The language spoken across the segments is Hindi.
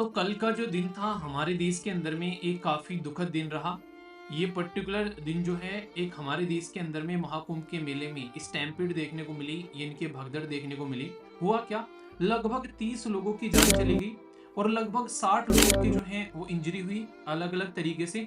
तो कल का जो दिन था हमारे देश के अंदर में एक काफ़ी दुखद दिन रहा। ये पर्टिकुलर दिन जो है एक हमारे देश के अंदर में महाकुंभ के मेले में स्टैम्पीड देखने को मिली, यानी कि भगदड़ देखने को मिली। हुआ क्या, लगभग 30 लोगों की जान चली गई और लगभग 60 लोगों की जो है वो इंजरी हुई अलग-अलग तरीके से।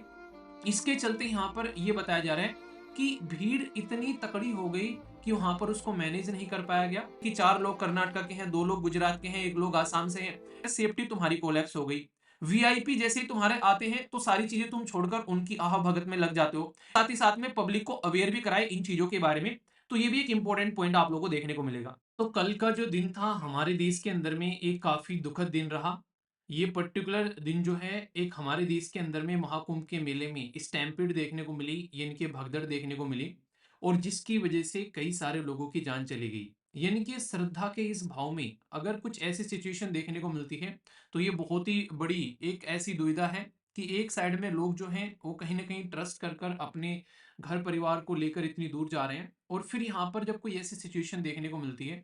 इसके चलते यहाँ पर ये बताया जा रहा है कि भीड़ इतनी तकड़ी हो गई कि वहां पर उसको मैनेज नहीं कर पाया गया कि 4 लोग कर्नाटक के हैं, 2 लोग गुजरात के हैं, 1 लोग आसाम से हैं। सेफ्टी तुम्हारी कोलैप्स हो गई। वीआईपी जैसे ही तुम्हारे आते हैं तो सारी चीजें तुम छोड़कर उनकी आह भगत में लग जाते हो। साथ ही साथ में पब्लिक को अवेयर भी कराए इन चीजों के बारे में। तो ये भी एक इंपॉर्टेंट पॉइंट आप लोगों को देखने को मिलेगा। तो कल का जो दिन था हमारे देश के अंदर में एक काफी दुखद दिन रहा। ये पर्टिकुलर दिन जो है एक हमारे देश के अंदर में महाकुंभ के मेले में स्टैम्पीड देखने को मिली, यानी कि भगदड़ देखने को मिली और जिसकी वजह से कई सारे लोगों की जान चली गई। यानी कि श्रद्धा के इस भाव में अगर कुछ ऐसी सिचुएशन देखने को मिलती है तो ये बहुत ही बड़ी एक ऐसी दुविधा है कि एक साइड में लोग जो हैं वो कहीं ना कहीं ट्रस्ट कर कर अपने घर परिवार को लेकर इतनी दूर जा रहे हैं और फिर यहाँ पर जब कोई ऐसी सिचुएशन देखने को मिलती है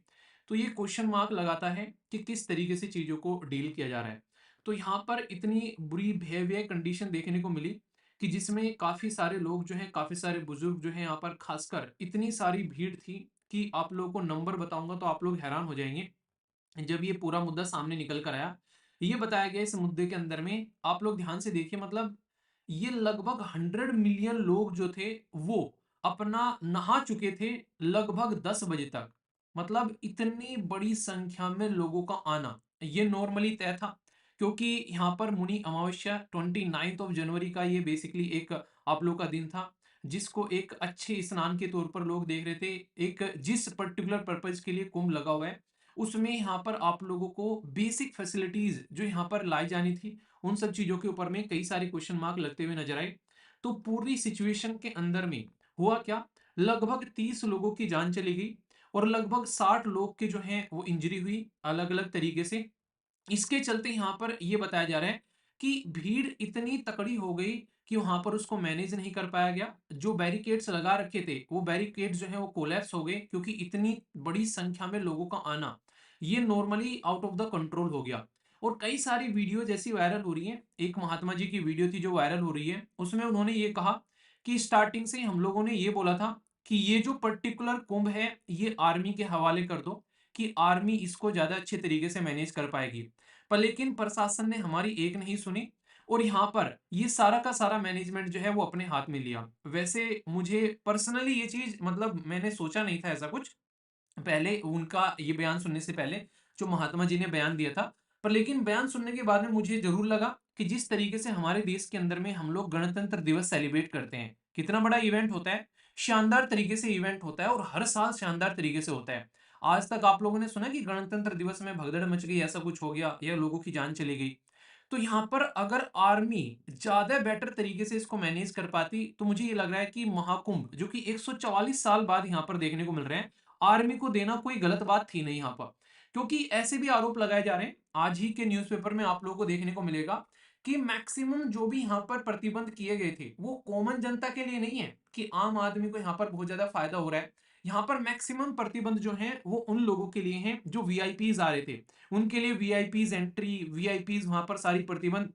तो ये क्वेश्चन मार्क लगाता है कि किस तरीके से चीजों को डील किया जा रहा है। तो यहाँ पर इतनी बुरी भयावह कंडीशन देखने को मिली कि जिसमें काफ़ी सारे लोग जो हैं, काफ़ी सारे बुजुर्ग जो हैं, यहाँ पर खासकर इतनी सारी भीड़ थी कि आप लोगों को नंबर बताऊँगा तो आप लोग हैरान हो जाएँगे। जब ये पूरा मुद्दा सामने निकल कर आया, ये बताया गया इस मुद्दे के अंदर में आप लोग ध्यान से देखिए, मतलब ये लगभग 100 मिलियन लोग जो थे वो अपना नहा चुके थे लगभग 10 बजे तक। मतलब इतनी बड़ी संख्या में लोगों का आना ये नॉर्मली तय था क्योंकि यहाँ पर मुनि अमावस्या 29th ऑफ जनवरी का ये बेसिकली एक आप लोग का दिन था जिसको एक अच्छे स्नान के तौर पर लोग देख रहे थे। एक जिस पर्टिकुलर पर्पज के लिए कुंभ लगा हुआ है उसमें यहाँ पर आप लोगों को बेसिक फैसिलिटीज जो यहाँ पर लाई जानी थी उन सब चीजों के ऊपर में कई सारे क्वेश्चन मार्क लगते हुए नजर आए। तो पूरी सिचुएशन के अंदर में हुआ क्या, लगभग 30 लोगों की जान चली गई और लगभग 60 लोग के जो हैं वो इंजरी हुई अलग अलग तरीके से। इसके चलते यहाँ पर ये बताया जा रहा है कि भीड़ इतनी तकड़ी हो गई कि वहां पर उसको मैनेज नहीं कर पाया गया। जो बैरिकेड्स लगा रखे थे वो बैरिकेड्स जो है वो कोलैप्स हो गए क्योंकि इतनी बड़ी संख्या में लोगों का आना ये normally out of the control हो गया। और कई सारी वीडियो जैसी वायरल हो रही है। एक महात्मा जी की वीडियो थी जो वायरल हो रही है, उसमें उन्होंने ये कहा कि स्टार्टिंग से ही हम लोगों ने ये बोला था कि ये जो पर्टिकुलर कुंभ है ये आर्मी के हवाले कर दो कि आर्मी इसको ज्यादा अच्छे तरीके से मैनेज कर पाएगी। पर लेकिन प्रशासन ने हमारी एक नहीं सुनी और यहाँ पर ये सारा का सारा मैनेजमेंट जो है वो अपने हाथ में लिया। वैसे मुझे पर्सनली ये चीज मतलब मैंने सोचा नहीं था ऐसा कुछ पहले उनका ये बयान सुनने से पहले जो महात्मा जी ने बयान दिया था। पर लेकिन बयान सुनने के बाद में मुझे जरूर लगा कि जिस तरीके से हमारे देश के अंदर में हम लोग गणतंत्र दिवस सेलिब्रेट करते हैं, कितना बड़ा इवेंट होता है, शानदार तरीके से इवेंट होता है और हर साल शानदार तरीके से होता है। आज तक आप लोगों ने सुना कि गणतंत्र दिवस में भगदड़ मच गई, ऐसा कुछ हो गया या लोगों की जान चली गई। तो यहाँ पर अगर आर्मी ज्यादा बेटर तरीके से इसको मैनेज कर पाती तो मुझे ये लग रहा है कि महाकुंभ जो कि 144 साल बाद यहाँ पर देखने को मिल रहे हैं, आर्मी को देना कोई गलत बात थी नहीं यहाँ पर। क्योंकि ऐसे भी आरोप लगाए जा रहे हैं, आज ही के न्यूज़पेपर में आप लोगों को देखने को मिलेगा कि मैक्सिमम जो भी यहाँ पर प्रतिबंध किए गए थे वो कॉमन जनता के लिए नहीं है कि आम आदमी को यहाँ पर बहुत ज्यादा फायदा हो रहा है। यहाँ पर मैक्सिमम प्रतिबंध जो है वो उन लोगों के लिए हैं जो वीआईपीज आ रहे थे, उनके लिए वीआईपीज एंट्री, वीआईपीज वहां पर सारी प्रतिबंध,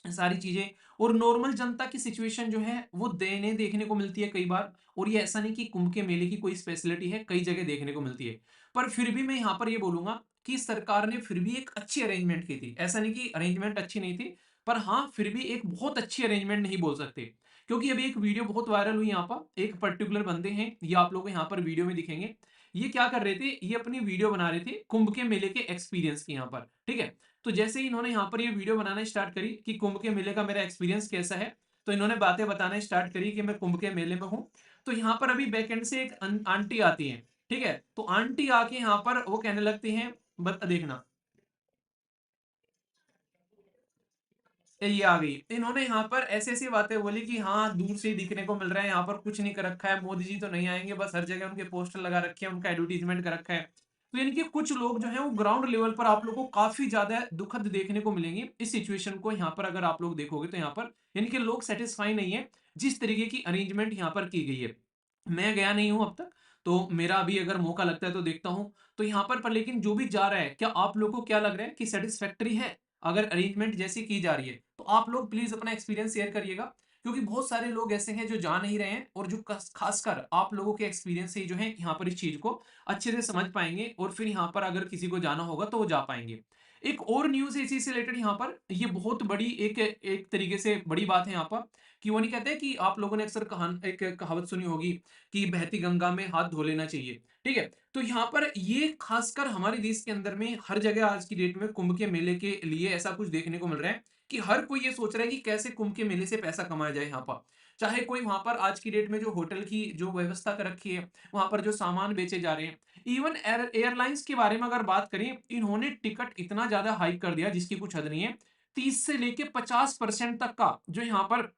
सारी चीजें। और नॉर्मल जनता की सिचुएशन जो है वो देने देखने को मिलती है कई बार। और ये ऐसा नहीं कि कुंभ के मेले की कोई स्पेशलिटी है, कई जगह देखने को मिलती है। पर फिर भी मैं यहाँ पर ये बोलूंगा कि सरकार ने फिर भी एक अच्छी अरेंजमेंट की थी। ऐसा नहीं कि अरेंजमेंट अच्छी नहीं थी, पर हाँ फिर भी एक बहुत अच्छी अरेंजमेंट नहीं बोल सकते। क्योंकि अभी एक वीडियो बहुत वायरल हुई यहाँ पर, एक पर्टिकुलर बंदे हैं, ये आप लोग को यहाँ पर वीडियो में दिखेंगे। ये क्या कर रहे थे, ये अपनी वीडियो बना रहे थे कुंभ के मेले के एक्सपीरियंस की यहाँ पर, ठीक है। तो जैसे ही इन्होंने यहाँ पर ये वीडियो बनाना स्टार्ट करी कि कुंभ के मेले का मेरा एक्सपीरियंस कैसा है, तो इन्होंने बातें बताना स्टार्ट करी कि मैं कुंभ के मेले में हूँ। तो यहाँ पर अभी बैक एंड से एक आंटी आती है, ठीक है। तो आंटी आके यहाँ पर वो कहने लगती हैं, बता देखना, ये आ गई। इन्होंने यहाँ पर ऐसी ऐसी बातें बोली कि हाँ दूर से ही दिखने को मिल रहा है, यहाँ पर कुछ नहीं कर रखा है, मोदी जी तो नहीं आएंगे, बस हर जगह उनके पोस्टर लगा रखे हैं, उनका एडवर्टीजमेंट कर रखा है। तो यानी कि कुछ लोग जो है वो ग्राउंड लेवल पर आप लोग को काफी ज्यादा दुखद देखने को मिलेंगे इस सिचुएशन को। यहाँ पर अगर आप लोग देखोगे तो यहाँ पर यानी कि लोग सेटिस्फाई नहीं है जिस तरीके की अरेंजमेंट यहाँ पर की गई है। मैं गया नहीं हूं अब तक, तो मेरा अभी अगर मौका लगता है तो देखता हूं। तो यहाँ पर लेकिन जो भी जा रहा है, क्या आप लोगों को क्या लग रहा है कि सेटिस्फैक्टरी है? अगर अरेंजमेंट जैसी की जा रही है, तो आप लोग प्लीज अपना एक्सपीरियंस शेयर करिएगा, क्योंकि बहुत सारे लोग ऐसे हैं जो जा नहीं रहे हैं, और जो खासकर आप लोगों के एक्सपीरियंस से ही जो है यहाँ पर इस चीज को अच्छे से समझ पाएंगे, और फिर यहाँ पर अगर किसी को जाना होगा तो वो जा पाएंगे। एक और न्यूज़ है इसी से रिलेटेड यहाँ पर, ये बहुत बड़ी एक एक तरीके से बड़ी बात है यहाँ पर, कि वो नहीं कहते कि आप लोगों ने अक्सर एक कहावत सुनी होगी कि बहती गंगा में हाथ धो लेना चाहिए, ठीक है? तो यहाँ पर ये खासकर हमारे देश के अंदर में हर जगह आज की डेट में कुंभ के मेले के लिए ऐसा कुछ देखने को मिल रहा है कि हर कोई ये सोच रहा है कि कैसे कुंभ के मेले से पैसा कमाया जाए यहाँ पर। चाहे कोई वहां पर आज की डेट में जो होटल की जो व्यवस्था कर रखी है, वहां पर जो सामान बेचे जा रहे हैं, इवन एयरलाइंस के बारे में अगर बात करें, इन्होंने टिकट इतना ज्यादा हाइक कर दिया जिसकी कुछ हद नहीं है। 30 से लेके 50% तक का जो यहाँ पर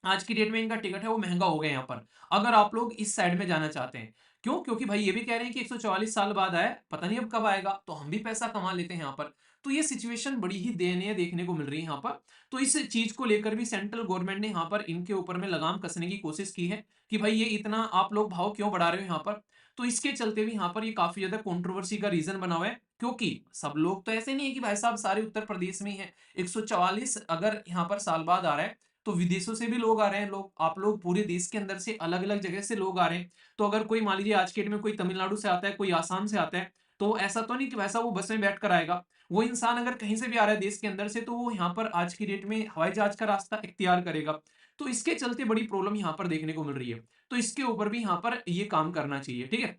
आज की डेट में इनका टिकट है वो महंगा हो गया यहाँ पर, अगर आप लोग इस साइड में जाना चाहते हैं। क्यों? क्योंकि भाई ये भी कह रहे हैं कि 144 साल बाद आया, पता नहीं अब कब आएगा, तो हम भी पैसा कमा लेते हैं यहाँ पर। तो ये सिचुएशन बड़ी ही दयनीय देखने को मिल रही है यहाँ पर। तो इस चीज को लेकर भी सेंट्रल गवर्नमेंट ने यहाँ पर इनके ऊपर में लगाम कसने की कोशिश की है कि भाई ये इतना आप लोग भाव क्यों बढ़ा रहे हो यहाँ पर। तो इसके चलते भी यहाँ पर ये काफी ज्यादा कंट्रोवर्सी का रीजन बना हुआ है, क्योंकि सब लोग तो ऐसे नहीं है कि भाई साहब सारे उत्तर प्रदेश में ही है। 144 अगर यहाँ पर साल बाद आ रहा है, तो विदेशों से भी लोग आ रहे हैं, लोग आप लोग पूरे देश के अंदर से अलग अलग जगह से लोग आ रहे हैं। तो अगर कोई मान लीजिए आज के डेट में कोई तमिलनाडु से आता है, कोई आसाम से आता है, तो ऐसा तो नहीं कि वैसा वो बस में बैठ कर आएगा। वो इंसान अगर कहीं से भी आ रहा है देश के अंदर से, तो वो यहाँ पर आज की डेट में हवाई जहाज का रास्ता इख्तियार करेगा। तो इसके चलते बड़ी प्रॉब्लम यहाँ पर देखने को मिल रही है। तो इसके ऊपर भी यहाँ पर ये काम करना चाहिए, ठीक है?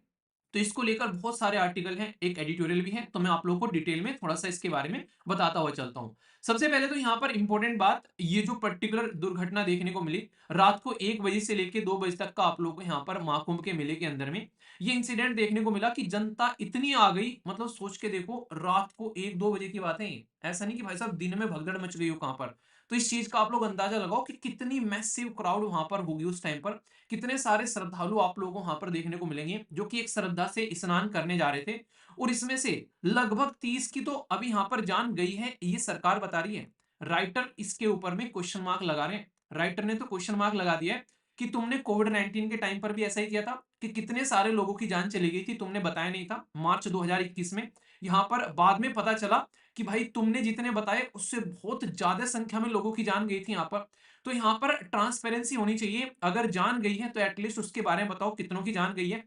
तो इसको लेकर बहुत सारे आर्टिकल हैं, एक एडिटोरियल भी है, तो मैं आप लोगों को डिटेल में थोड़ा सा इसके बारे में बताता हुआ चलता हूँ। सबसे पहले तो यहाँ पर इंपॉर्टेंट बात, ये जो पर्टिकुलर दुर्घटना देखने को मिली रात को 1 बजे से लेके 2 बजे तक का, आप लोगों को यहाँ पर महाकुंभ के मेले के अंदर में ये इंसिडेंट देखने को मिला कि जनता इतनी आ गई, मतलब सोच के देखो, रात को 1-2 बजे की बात है ये। ऐसा नहीं कि भाई साहब दिन में भगदड़ मच गई हो कहां पर। तो इस चीज का आप लोग अंदाजा लगाओ कि कितनी मैसिव क्राउड वहां पर होगी उस टाइम पर। कितने सारे श्रद्धालु आप लोगों को वहां पर देखने को मिलेंगे जो कि एक श्रद्धा से स्नान करने जा रहे थे। और इसमें से लगभग 30 की तो अभी यहां पर जान गई है, ये सरकार बता रही है। राइटर इसके ऊपर में क्वेश्चन मार्क लगा रहे हैं। राइटर ने तो क्वेश्चन मार्क लगा दिया है कि तुमने कोविड-19 के टाइम पर भी ऐसा ही किया था, कि कितने सारे लोगों की जान चली गई थी, तुमने बताया नहीं था मार्च 2021 में। यहां पर बाद में पता चला कि भाई तुमने जितने बताए उससे बहुत ज्यादा संख्या में लोगों की जान गई थी यहाँ पर। तो यहाँ पर ट्रांसपेरेंसी होनी चाहिए, अगर जान गई है तो एटलीस्ट उसके बारे में बताओ कितनों की जान गई है।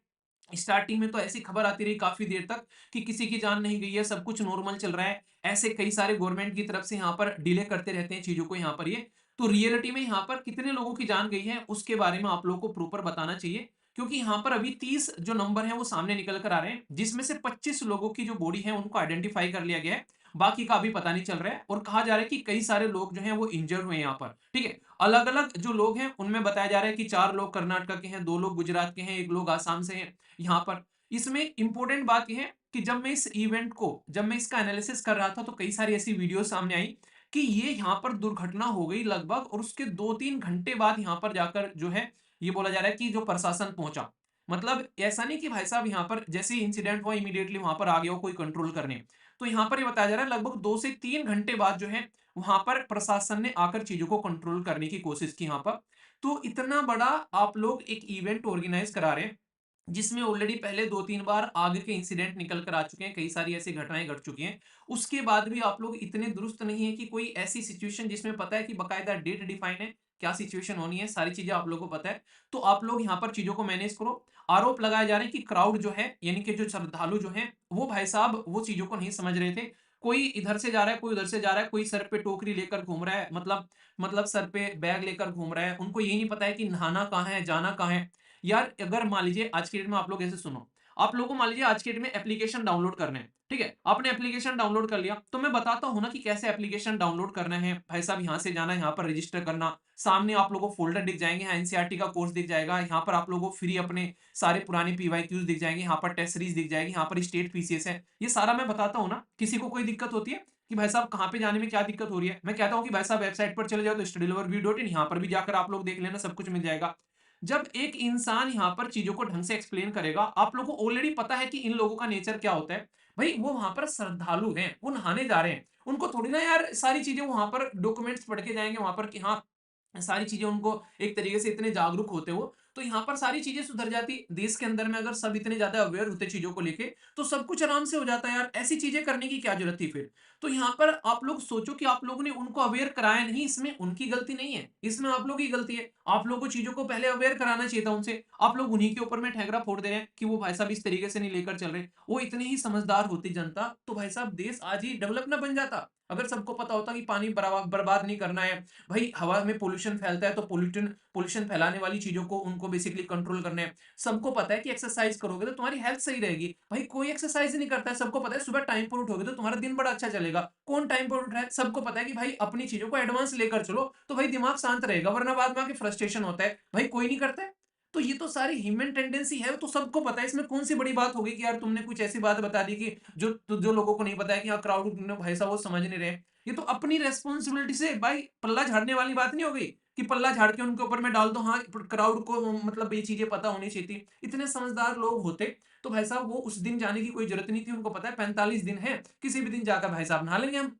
स्टार्टिंग में तो ऐसी खबर आती रही काफी देर तक कि किसी की जान नहीं गई है, सब कुछ नॉर्मल चल रहा है। ऐसे कई सारे गवर्नमेंट की तरफ से यहाँ पर डिले करते रहते हैं चीजों को यहाँ पर ये। तो रियलिटी में यहाँ पर कितने लोगों की जान गई है उसके बारे में आप लोगों को प्रॉपर बताना चाहिए, क्योंकि यहाँ पर अभी 30 जो नंबर है वो सामने निकल कर आ रहे हैं, जिसमें से 25 लोगों की जो बॉडी है उनको आइडेंटिफाई कर लिया गया है। बाकी का अभी पता नहीं चल रहा है, और कहा जा रहा है कि कई सारे लोग जो हैं वो इंजर्ड हुए हैं यहाँ पर, ठीक है? अलग अलग जो लोग हैं उनमें बताया जा रहा है कि 4 लोग कर्नाटक के हैं, 2 लोग गुजरात के हैं, 1 लोग आसाम से हैं यहाँ पर। इसमें इंपॉर्टेंट बात यह है कि जब मैं इसका एनालिसिस कर रहा था, तो कई सारी ऐसी वीडियो सामने आई कि ये यहाँ पर दुर्घटना हो गई लगभग, और उसके 2-3 घंटे बाद यहाँ पर जाकर जो है ये बोला जा रहा है कि जो प्रशासन पहुंचा। मतलब ऐसा नहीं कि भाई साहब यहाँ पर जैसे ही इंसिडेंट हुआ इमीडिएटली वहां पर आ गया हो कोई कंट्रोल करने। तो यहाँ पर ये बताया जा रहा है लगभग 2 से 3 घंटे बाद जो है वहां पर प्रशासन ने आकर चीजों को कंट्रोल करने की कोशिश की यहाँ पर। तो इतना बड़ा आप लोग एक इवेंट ऑर्गेनाइज करा रहे हैं, जिसमें ऑलरेडी पहले 2-3 बार आग के इंसिडेंट निकल कर आ चुके हैं, कई सारी ऐसी घटनाएं घट चुकी हैं। उसके बाद भी आप लोग इतने दुरुस्त नहीं है कि कोई ऐसी सिचुएशन जिसमें पता है कि बकायदा डेट डिफाइन है, क्या सिचुएशन होनी है, सारी चीजें आप लोगों को पता है। तो आप लोग यहाँ पर चीजों को मैनेज करो। आरोप लगाए जा रहे हैं कि क्राउड जो है, यानी कि जो श्रद्धालु जो हैं, वो भाई साहब वो चीजों को नहीं समझ रहे थे। कोई इधर से जा रहा है, कोई उधर से जा रहा है, कोई सर पे टोकरी लेकर घूम रहा है, मतलब सर पे बैग लेकर घूम रहा है। उनको ये नहीं पता है कि नहाना कहाँ है, जाना कहाँ है। यार अगर मान लीजिए आज की डेट में आप लोग ऐसे सुनो, आप लोगों को मान लीजिए आज की डेट में एप्लीकेशन डाउनलोड करने हैं, ठीक है? आपने एप्लीकेशन डाउनलोड कर लिया, तो मैं बताता हूं ना कि कैसे एप्लीकेशन डाउनलोड करना है। भाई साहब यहाँ से जाना है, यहाँ पर रजिस्टर करना, सामने आप लोगों को फोल्डर दिख जाएंगे, यहाँ एनसीईआरटी का कोर्स दिख जाएगा, यहाँ पर आप लोगों को फ्री अपने सारे पुराने पीवाईक्यूज दिख जाएंगे, यहाँ पर टेस्ट सीरीज दिख जाएगी, यहाँ पर स्टेट पीसीएस है। ये सारा मैं बताता हूँ ना। किसी को कोई दिक्कत होती है कि भाई साहब कहाँ पे जाने में क्या दिक्कत हो रही है, मैं कहता हूँ कि भाई साहब वेबसाइट पर चले जाओ, तो studyloverview.in, यहाँ पर भी जाकर आप लोग देख लेना, सब कुछ मिल जाएगा। जब एक इंसान यहाँ पर चीजों को ढंग से एक्सप्लेन करेगा, आप लोगों को ऑलरेडी पता है कि इन लोगों का नेचर क्या होता है। भाई वो वहां पर श्रद्धालु हैं, वो नहाने जा रहे हैं, उनको थोड़ी ना यार सारी चीजें वहां पर डॉक्यूमेंट्स पढ़ के जाएंगे वहां पर कि हाँ सारी चीजें उनको एक तरीके से इतने जागरूक होते हो। तो यहाँ पर सारी चीजें सुधर जाती। देश के अंदर में अगर सब इतने ज्यादा अवेयर होते चीजों को लेके, तो सब कुछ आराम से हो जाता है यार। ऐसी चीजें करने की क्या जरूरत थी फिर? तो यहाँ पर आप लोग सोचो कि आप लोगों ने उनको अवेयर कराया नहीं, इसमें उनकी गलती नहीं है, इसमें आप लोगों की गलती है। आप लोगों को चीजों को पहले अवेयर कराना चाहिए था उनसे। आप लोग उन्हीं के ऊपर में ठैकरा फोड़ दे रहे हैं कि वो भाई साहब इस तरीके से नहीं लेकर चल रहे। वो इतने ही समझदार होती जनता, तो भाई साहब देश आज ही डेवलप ना बन जाता। अगर सबको पता होता कि पानी बर्बाद नहीं करना है, भाई हवा में पोल्यूशन फैलता है तो पोल्यूटन पोल्यूशन फैलाने वाली चीजों को उनको बेसिकली कंट्रोल करना है। सबको पता है कि एक्सरसाइज करोगे तो तुम्हारी हेल्थ सही रहेगी। भाई कोई एक्सरसाइज नहीं करता है, सबको पता है सुबह टाइम पर उठोगे तो तुम्हारा दिन बड़ा अच्छा चलेगा। कौन टाइम पर उठ रहा है? सबको पता है कि भाई अपनी चीजों को एडवांस लेकर चलो तो भाई दिमाग शांत रहेगा, वरना बाद में आके फ्रस्ट्रेशन होता है। भाई कोई नहीं करता है। तो ये तो सारी ह्यूमन टेंडेंसी है, वो तो सबको पता है। इसमें कौन सी बड़ी बात होगी कि यार तुमने कुछ ऐसी बात बता दी कि जो लोगों को नहीं पता है कि हाँ क्राउड भाई साहब वो समझ नहीं रहे। ये तो अपनी रेस्पॉन्सिबिलिटी से भाई पल्ला झाड़ने वाली बात नहीं हो गई कि पल्ला झाड़ के उनके ऊपर में डाल दो। हाँ क्राउड को मतलब ये चीजें पता होनी चाहिए थी। इतने समझदार लोग होते तो भाई साहब वो उस दिन जाने की कोई जरूरत नहीं थी। उनको पता है 45 दिन है, किसी भी दिन जाकर भाई साहब नहा लेंगे हम।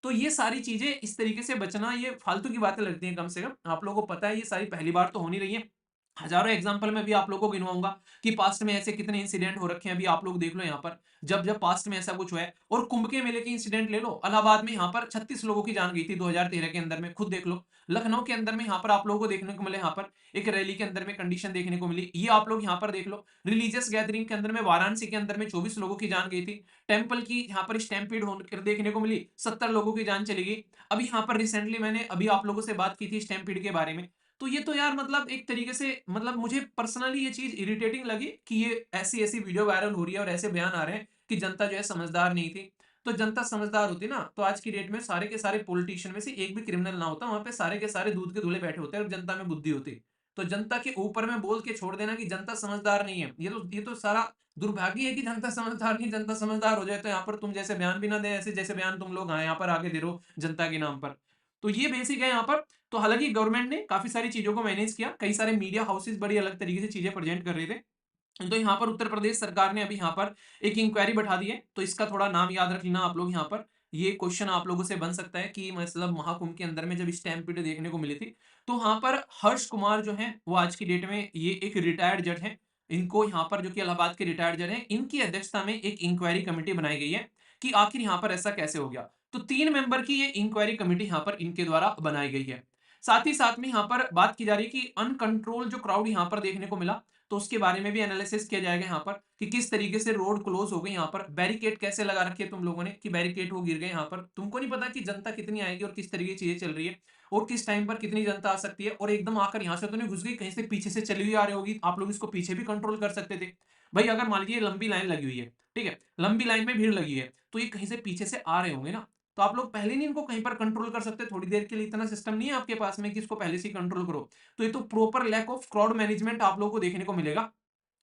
तो ये सारी चीजें इस तरीके से बचना, ये फालतू की बातें लगती हैं। कम से कम आप लोगों को पता है ये सारी पहली बार तो हो नहीं रही है। हजारों एग्जाम्पल में भी आप लोगों को गिनवाऊंगा कि पास्ट में ऐसे कितने इंसिडेंट हो रखे हैं। अभी आप लोग देख लो यहाँ पर, जब जब पास्ट में ऐसा कुछ हुआ है। और कुंभ के मेले के इंसिडेंट ले लो, इलाहाबाद में यहाँ पर 36 लोगों की जान गई थी 2013 के अंदर में, खुद देख लो। लखनऊ के अंदर में यहाँ पर आप लोगों को देखने को मिले, यहाँ पर एक रैली के अंदर में कंडीशन देखने को मिली, ये आप लोग यहाँ पर देख लो। रिलीजियस गैदरिंग के अंदर में वाराणसी के अंदर में 24 लोगों की जान गई थी। टेम्पल की यहाँ पर स्टैम्पीड होकर देखने को मिली, 70 लोगों की जान चली गई। अभी यहाँ पर रिसेंटली मैंने अभी आप लोगों से बात की थी स्टैम्पीड के बारे में। तो ये तो यार मतलब एक तरीके से मतलब मुझे पर्सनली ये चीज इरिटेटिंग लगी कि ये ऐसी ऐसी वीडियो वायरल हो रही है और ऐसे बयान आ रहे हैं कि जनता जो है समझदार नहीं थी। तो जनता समझदार होती ना तो आज की डेट में सारे के सारे पॉलिटिशियन में से एक भी क्रिमिनल ना होता, वहां पे सारे के सारे दूध के धुले बैठे होते हैं और जनता में बुद्धि होती। तो जनता के ऊपर में बोल के छोड़ देना कि जनता समझदार नहीं है, ये तो सारा दुर्भाग्य है कि जनता समझदार नहीं। जनता समझदार हो जाए तो यहाँ पर तुम जैसे बयान भी ना दे, ऐसे जैसे बयान तुम लोग यहाँ पर आगे दे रहे हो जनता के नाम पर। तो ये बेसिक है यहाँ पर। तो हालांकि गवर्नमेंट ने काफी सारी चीजों को मैनेज किया, कई सारे मीडिया हाउसेस बड़ी अलग तरीके से चीजें प्रेजेंट कर रहे थे। तो यहाँ पर उत्तर प्रदेश सरकार ने अभी यहाँ पर एक इंक्वायरी बैठा दी है, तो इसका थोड़ा नाम याद रख लेना आप लोग। यहाँ पर ये क्वेश्चन आप लोगों से बन सकता है कि मतलब महाकुंभ के अंदर में जब स्टैम्पीड देखने को मिली थी, तो यहाँ पर हर्ष कुमार जो है वो आज की डेट में ये एक रिटायर्ड जज है। इनको यहाँ पर जो कि इलाहाबाद के रिटायर्ड जज हैं, इनकी अध्यक्षता में एक इंक्वायरी कमेटी बनाई गई है कि आखिर यहाँ पर ऐसा कैसे हो गया। तो 3 मेंबर की ये इंक्वायरी कमेटी यहाँ पर इनके द्वारा बनाई गई है। साथ ही साथ में यहाँ पर बात की जा रही है कि अनकंट्रोल जो क्राउड यहाँ पर देखने को मिला, तो उसके बारे में भी एनालिसिस किया जाएगा यहाँ पर कि किस तरीके से रोड क्लोज हो गई। यहाँ पर बैरिकेड कैसे लगा रखे तुम लोगों ने कि बैरिकेड वो गिर गए। यहाँ पर तुमको नहीं पता कि जनता कितनी आएगी और किस तरीके की चीजें चल रही है और किस टाइम पर कितनी जनता आ सकती है। और एकदम आकर यहाँ से तो नहीं घुस गई, कहीं से पीछे से चली हुई आ रही होगी, आप लोग इसको पीछे भी कंट्रोल कर सकते थे। भाई अगर मान लीजिए लंबी लाइन लगी हुई है, ठीक है, लंबी लाइन में भीड़ लगी है, तो ये कहीं से पीछे से आ रहे होंगे ना, तो आप लोग पहले नहीं इनको कहीं पर कंट्रोल कर सकते? थोड़ी देर के लिए इतना सिस्टम नहीं है आपके पास में कि इसको पहले से ही कंट्रोल करो? तो ये तो proper lack of crowd management आप लोगों को देखने को मिलेगा,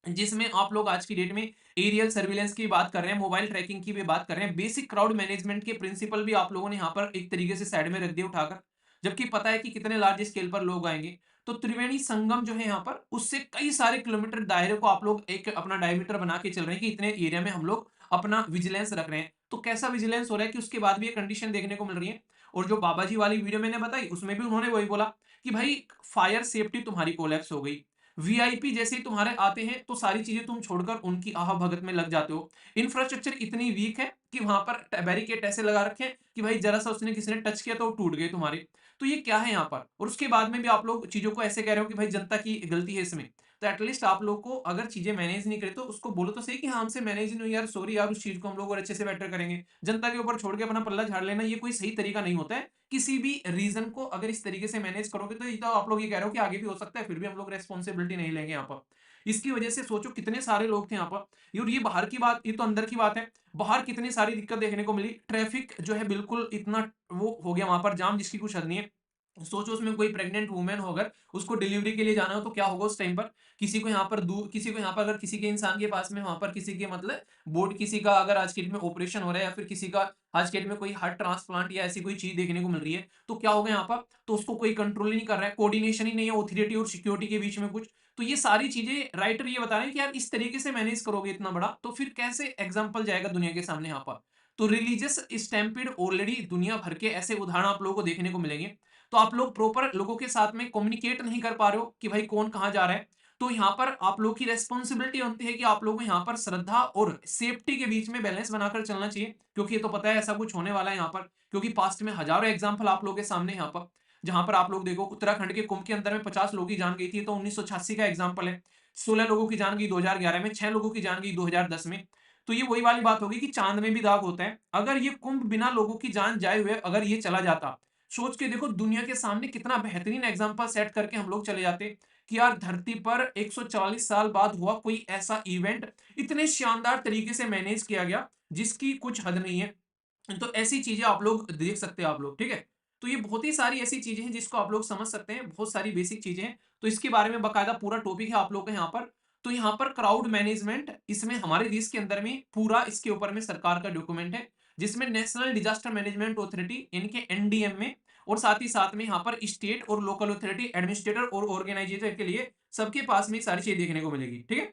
जिसमें आप लोग आज की डेट में एरियल सर्विलेंस की बात कर रहे हैं, मोबाइल ट्रैकिंग की भी बात कर रहे हैं, बेसिक क्राउड मैनेजमेंट के प्रिंसिपल भी आप लोगों ने यहाँ पर एक तरीके से साइड में रख दिए उठाकर, जबकि पता है कि कितने लार्ज स्केल पर लोग आएंगे। तो त्रिवेणी संगम जो है यहाँ पर, उससे कई सारे किलोमीटर दायरे को आप लोग एक अपना डायमीटर बना के चल रहे हैं कि इतने एरिया में हम लोग अपना विजिलेंस रख रहे हैं। तो कैसा विजिलेंस हो रहा है कि उसके बाद भी ये कंडीशन देखने को मिल रही है। और जो बाबा जी वाली वीडियो मैंने बताई उसमें भी उन्होंने वही बोला कि भाई फायर सेफ्टी तुम्हारी कोलैप्स हो गई। वीआईपी जैसे ही तुम्हारे आते हैं तो सारी चीजें तुम छोड़कर उनकी आह भगत में लग जाते हो। इंफ्रास्ट्रक्चर इतनी वीक है कि वहां पर बैरिकेड ऐसे लगा रखे हैं कि भाई जरा सा उसने किसी ने टच किया तो वो टूट गए तुम्हारे। तो ये क्या है यहाँ पर? और उसके बाद में भी आप लोग चीजों को ऐसे कह रहे हो कि भाई जनता की गलती है इसमें। तो एटलीस्ट आप लोग को अगर चीजें मैनेज नहीं करे तो उसको बोलो तो सही कि हाँ हमसे मैनेज नहीं हुई यार, सॉरी यार, उस चीज को हम लोग और अच्छे से बेटर करेंगे। जनता के ऊपर छोड़ के अपना पल्ला झाड़ लेना ये कोई सही तरीका नहीं होता है। किसी भी रीजन को अगर इस तरीके से मैनेज करोगे तो ये तो आप लोग ये कह रहे हो कि आगे भी हो सकता है, फिर भी हम लोग रेस्पॉन्सिबिलिटी नहीं लेंगे यहाँ पर। इसकी वजह से सोचो कितने सारे लोग थे यहाँ पर। ये बाहर की बात, ये तो अंदर की बात है। बाहर कितनी सारी दिक्कत देखने को मिली, ट्रैफिक जो है बिल्कुल इतना वो हो गया वहां पर जाम जिसकी कुछ हद नहीं है। सोचो उसमें कोई प्रेग्नेंट वुमेन हो, अगर उसको डिलीवरी के लिए जाना हो तो क्या होगा उस टाइम पर। किसी को यहाँ पर दूर, किसी को यहाँ पर अगर किसी के इंसान के पास में वहां पर किसी के मतलब बोर्ड, किसी का अगर आज के डेट में ऑपरेशन हो रहा है या फिर किसी का आज के डेट में कोई हार्ट ट्रांसप्लांट या ऐसी कोई चीज देखने को मिल रही है, तो क्या होगा यहाँ पर? तो उसको कोई कंट्रोल ही नहीं कर रहा है, कोऑर्डिनेशन ही नहीं है ऑथोरिटी और सिक्योरिटी के बीच में कुछ। तो ये सारी चीजें राइटर ये बता रहे हैं कि यार इस तरीके से मैनेज करोगे इतना बड़ा तो फिर कैसे एग्जाम्पल जाएगा दुनिया के सामने यहाँ पर। तो रिलीजियस स्टैम्पिड ऑलरेडी दुनिया भर के ऐसे उदाहरण आप लोगों को देखने को मिलेंगे। तो आप लोग प्रॉपर लोगों के साथ में कम्युनिकेट नहीं कर पा रहे हो कि भाई कौन कहाँ जा रहा है। तो यहाँ पर आप लोग की रेस्पॉन्सिबिलिटी बनती है कि आप लोगों को यहाँ पर श्रद्धा और सेफ्टी के बीच में बैलेंस बनाकर चलना चाहिए, क्योंकि ये तो पता है ऐसा कुछ होने वाला है यहाँ पर, क्योंकि पास्ट में हजारों एग्जाम्पल आप लोगों के सामने यहाँ पर, जहां पर आप लोग देखो उत्तराखंड के कुंभ के अंदर में 50 लोगों की जान गई थी, तो 1986 का एग्जाम्पल है। 16 लोगों की जान गई 2011 में, 6 लोगों की जान गई 2010 में। तो ये वही वाली बात होगी कि चांद में भी दाग होता है। अगर ये कुंभ बिना लोगों की जान जाए हुए अगर ये चला जाता, सोच के देखो दुनिया के सामने कितना बेहतरीन एग्जाम्पल सेट करके हम लोग चले जाते कि यार धरती पर 140 साल बाद हुआ कोई ऐसा इवेंट, इतने शानदार तरीके से मैनेज किया गया जिसकी कुछ हद नहीं है। तो ऐसी चीजें आप लोग देख सकते हो आप लोग, ठीक है। तो ये बहुत ही सारी ऐसी चीजें हैं जिसको आप लोग समझ सकते हैं, बहुत सारी बेसिक चीजें हैं। तो इसके बारे में बकायदा पूरा टॉपिक है आप लोग का यहाँ पर। तो यहाँ पर क्राउड मैनेजमेंट, इसमें हमारे देश के अंदर में पूरा इसके ऊपर में सरकार का डॉक्यूमेंट है, जिसमें नेशनल डिजास्टर मैनेजमेंट अथॉरिटी इनके एनडीएम में, और साथ ही साथ में यहाँ पर स्टेट और लोकल अथॉरिटी एडमिनिस्ट्रेटर और ऑर्गेनाइजेटर के लिए सबके पास में सारी चीजें देखने को मिलेगी, ठीक है।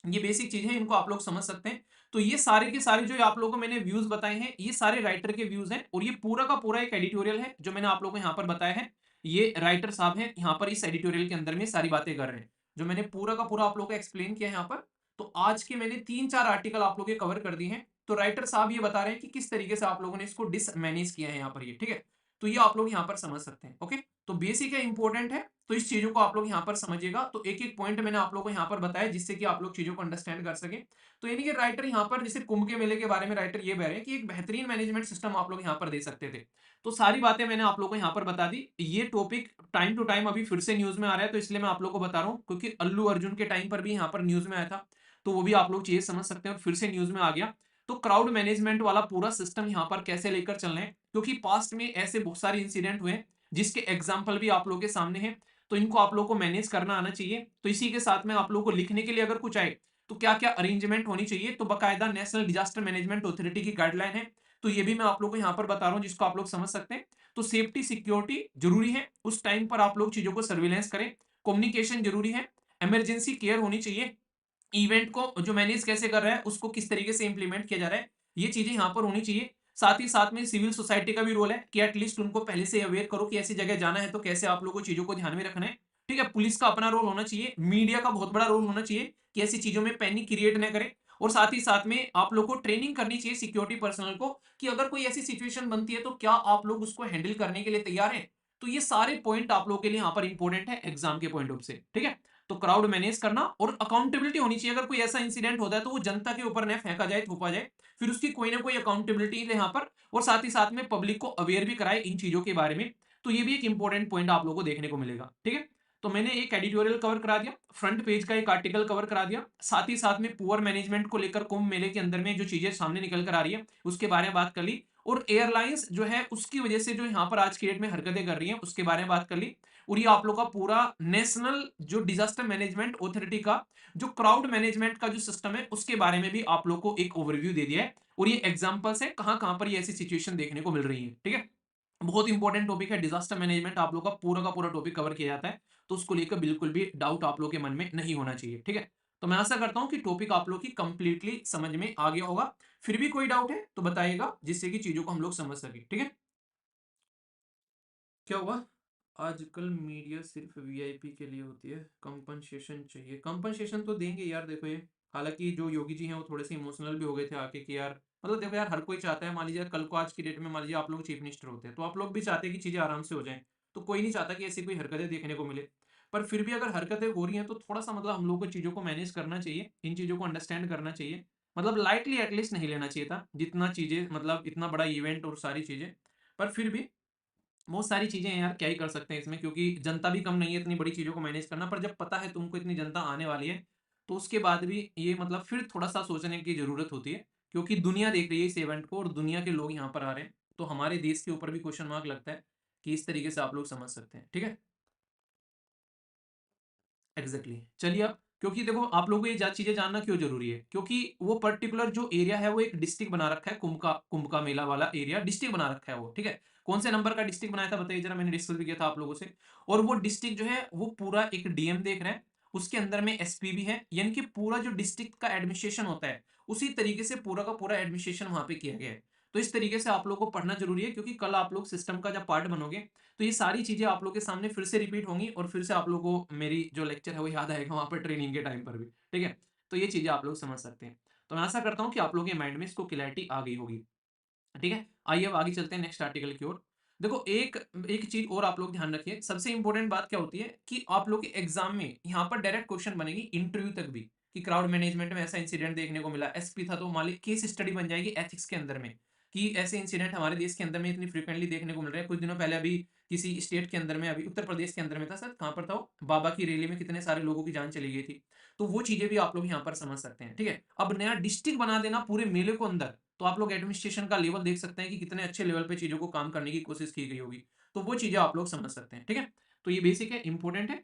ये बेसिक चीज है, इनको आप लोग समझ सकते हैं। तो ये सारे के सारे जो आप लोगों को मैंने व्यूज बताए हैं, ये सारे राइटर के व्यूज हैं, और ये पूरा का पूरा एक एडिटोरियल है जो मैंने आप लोगों को यहाँ पर बताया है। ये राइटर साहब हैं यहाँ पर इस एडिटोरियल के अंदर में सारी बातें कर रहे हैं, जो मैंने पूरा का पूरा आप लोगों को एक्सप्लेन किया है यहाँ पर। तो आज के मैंने 3-4 आर्टिकल आप लोगों के कवर कर दिए हैं। तो राइटर साहब ये बता रहे हैं कि किस तरीके से आप लोगों ने इसको डिसमैनेज किया है यहाँ पर, ये ठीक है। तो ये आप लोग यहाँ पर समझ सकते हैं, ओके। तो बेसिक है, इंपॉर्टेंट है, तो इस चीजों को आप लोग यहाँ पर समझिएगा। तो एक एक पॉइंट मैंने आप लोगों को यहाँ पर बताया जिससे कि आप लोग चीजों को अंडरस्टैंड कर सके। तो यानी कि राइटर यहाँ पर जैसे कुंभ के मेले के बारे में राइटर ये कह रहे हैं कि एक बेहतरीन मैनेजमेंट सिस्टम आप लोग यहाँ पर दे सकते थे। तो सारी बातें मैंने आप लोगों को यहाँ पर बता दी। ये टॉपिक टाइम टू टाइम अभी फिर से न्यूज में आ रहा है, तो इसलिए मैं आप लोग को बता रहा हूँ, क्योंकि अल्लू अर्जुन के टाइम पर भी यहाँ पर न्यूज में आया था, तो वो भी आप लोग चीज समझ सकते हैं और फिर से न्यूज में आ गया। तो क्राउड मैनेजमेंट वाला पूरा सिस्टम यहाँ पर कैसे लेकर चलना है, क्योंकि पास्ट में ऐसे बहुत सारे इंसिडेंट हुए हैं जिसके एग्जाम्पल भी आप लोगों के सामने है। तो इनको आप लोगों को मैनेज करना आना चाहिए। तो इसी के साथ में आप लोगों को लिखने के लिए अगर कुछ आए तो क्या क्या अरेंजमेंट होनी चाहिए, तो बकायदा नेशनल डिजास्टर मैनेजमेंट अथॉरिटी की गाइडलाइन है, तो ये भी मैं आप लोग को यहाँ पर बता रहा हूँ जिसको आप लोग समझ सकते हैं। तो सेफ्टी सिक्योरिटी जरूरी है, उस टाइम पर आप लोग चीजों को सर्विलेंस करें। कम्युनिकेशन जरूरी है, इमरजेंसी केयर होनी चाहिए, इवेंट को जो मैनेज कैसे कर रहा है उसको किस तरीके से इंप्लीमेंट किया जा रहा है, ये चीजें यहाँ पर होनी चाहिए। साथ ही साथ में सिविल सोसाइटी का भी रोल है कि एटलीस्ट उनको पहले से अवेयर करो कि ऐसी जगह जाना है तो कैसे आप लोगों को चीजों को ध्यान में रखना है, ठीक है। पुलिस का अपना रोल होना चाहिए, मीडिया का बहुत बड़ा रोल होना चाहिए कि ऐसी चीजों में पैनिक क्रिएट न करें। और साथ ही साथ में आप लोग को ट्रेनिंग करनी चाहिए सिक्योरिटी पर्सनल को कि अगर कोई ऐसी सिचुएशन बनती है तो क्या आप लोग उसको हैंडल करने के लिए तैयार हैं। तो ये सारे पॉइंट आप लोगों के लिए यहाँ पर इंपॉर्टेंट है एग्जाम के पॉइंट ऑफ से, ठीक है। तो क्राउड मैनेज करना और अकाउंटेबिलिटी होनी चाहिए, अगर कोई ऐसा इंसिडेंट होता है तो वो जनता के ऊपर न फेंका जाए, थोपा जाए, फिर उसकी कोई ना कोई अकाउंटेबिलिटी है यहाँ पर। और साथ ही साथ में पब्लिक को अवेयर भी कराए इन चीजों के बारे में। तो ये भी एक इंपॉर्टेंट पॉइंट आप लोगों को देखने को मिलेगा, ठीक है। तो मैंने एक एडिटोरियल कवर करा दिया, फ्रंट पेज का एक आर्टिकल कवर करा दिया, साथ ही साथ में पुअर मैनेजमेंट को लेकर कुंभ मेले के अंदर में जो चीजें सामने निकल कर आ रही है उसके बारे में बात कर ली, और एयरलाइंस जो है उसकी वजह से जो यहाँ पर आज की डेट में हरकतें कर रही है उसके बारे में बात कर ली। और ये आप लोग का पूरा नेशनल जो डिजास्टर मैनेजमेंट अथॉरिटी का जो क्राउड मैनेजमेंट का जो सिस्टम है उसके बारे में भी आप लोग को एक ओवरव्यू दे दिया है, और ये एग्जांपल्स है कहां कहां पर ये ऐसी सिचुएशन देखने को मिल रही है, ठीक है। बहुत इंपॉर्टेंट टॉपिक है डिजास्टर मैनेजमेंट, आप लोग का पूरा टॉपिक कवर किया जाता है, तो उसको लेकर बिल्कुल भी डाउट आप लोग के मन में नहीं होना चाहिए, ठीक है। तो मैं आशा करता हूं कि टॉपिक आप लोग की कंप्लीटली समझ में आ गया होगा। फिर भी कोई डाउट है तो बताइएगा जिससे कि चीजों को हम लोग समझ सके, ठीक है। क्या हुआ, आजकल मीडिया सिर्फ वीआईपी के लिए होती है, कंपनसेशन चाहिए। कंपनसेशन तो देंगे यार, देखो ये हालांकि जो योगी जी हैं वो थोड़े से इमोशनल भी हो गए थे आके कि यार मतलब देखो यार हर कोई चाहता है, मान लीजिए कल को आज की डेट में मान लीजिए आप लोग चीफ मिनिस्टर होते हैं तो आप लोग भी चाहते हैं कि चीजें आराम से हो जाएं। तो कोई नहीं चाहता कि ऐसी कोई हरकतें देखने को मिले। पर फिर भी अगर हरकतें हो रही हैं तो थोड़ा सा मतलब हम लोग को चीजों को मैनेज करना चाहिए, इन चीजों को अंडरस्टैंड करना चाहिए, मतलब लाइटली एटलीस्ट नहीं लेना चाहिए था जितना चीजें, मतलब इतना बड़ा इवेंट और सारी चीजें। पर फिर भी बहुत सारी चीजें हैं यार, क्या ही कर सकते हैं इसमें, क्योंकि जनता भी कम नहीं है इतनी बड़ी चीजों को मैनेज करना। पर जब पता है तुमको इतनी जनता आने वाली है तो उसके बाद भी ये मतलब फिर थोड़ा सा सोचने की जरूरत होती है, क्योंकि दुनिया देख रही है इस इवेंट को और दुनिया के लोग यहाँ पर आ रहे हैं। तो हमारे देश के ऊपर भी क्वेश्चन मार्क लगता है कि इस तरीके से आप लोग समझ सकते हैं, ठीक है। एग्जैक्टली चलिए अब, क्योंकि देखो आप लोगों को ये चीजें जानना क्यों जरूरी है, क्योंकि वो पर्टिकुलर जो एरिया है वो एक डिस्ट्रिक्ट बना रखा है, कुंभ का मेला वाला एरिया डिस्ट्रिक्ट बना रखा है वो, ठीक है। कौन से नंबर का डिस्ट्रिक्ट बनाया था बताइए जरा, मैंने डिस्कस भी किया था आप लोगों से। और वो डिस्ट्रिक्ट जो है वो पूरा एक डीएम देख रहे हैं, उसके अंदर में एसपी भी है, यानी कि पूरा जो डिस्ट्रिक्ट का एडमिनिस्ट्रेशन होता है उसी तरीके से पूरा का पूरा एडमिनिस्ट्रेशन वहां पे किया गया है। तो इस तरीके से आप लोगों को पढ़ना ज़रूरी है, क्योंकि कल आप लोग सिस्टम का जब पार्ट बनोगे, तो ये सारी चीज़ें आप लोग के सामने फिर से रिपीट होंगी और फिर से आप लोगों को मेरी जो लेक्चर है वो याद आएगा वहाँ पर ट्रेनिंग के टाइम पर भी, ठीक है? तो ये चीज़ें आप लोग समझ सकते हैं। तो मैं आशा करता हूँ कि आप लोगों के माइंड में इसको क्लैरिटी आ गई होगी। ठीक है? आइए अब आगे चलते हैं नेक्स्ट आर्टिकल की ओर। देखो एक एक चीज़ और आप लोग ध्यान रखिए, सबसे इम्पोर्टेंट बात क्या होती है कि आप लोग के एग्ज़ाम में यहाँ पर डायरेक्ट क्वेश्चन बनेगी इंटरव्यू तक भी, कि क्राउड मैनेजमेंट में ऐसा इंसिडेंट देखने को मिला, एसपी था तो मान लीजिए केस स्टडी बन जाएगी एथिक्स के अंदर में, कि ऐसे इंसिडेंट हमारे देश के अंदर में इतनी फ्रीक्वेंटली देखने को मिल रहे हैं। कुछ दिनों पहले अभी किसी स्टेट के अंदर में, अभी उत्तर प्रदेश के अंदर में था शायद, कहाँ पर था वो? बाबा की रैली में कितने सारे लोगों की जान चली गई थी। तो वो चीज़ें भी आप लोग यहाँ पर समझ सकते हैं, ठीक है? अब नया डिस्ट्रिक्ट बना देना पूरे मेले को अंदर, तो आप लोग एडमिनिस्ट्रेशन का लेवल देख सकते हैं कि कितने अच्छे लेवल पे चीज़ों को काम करने की कोशिश की गई होगी। तो वो चीज़ें आप लोग समझ सकते हैं, ठीक है? तो ये बेसिक है, इम्पोर्टेंट है।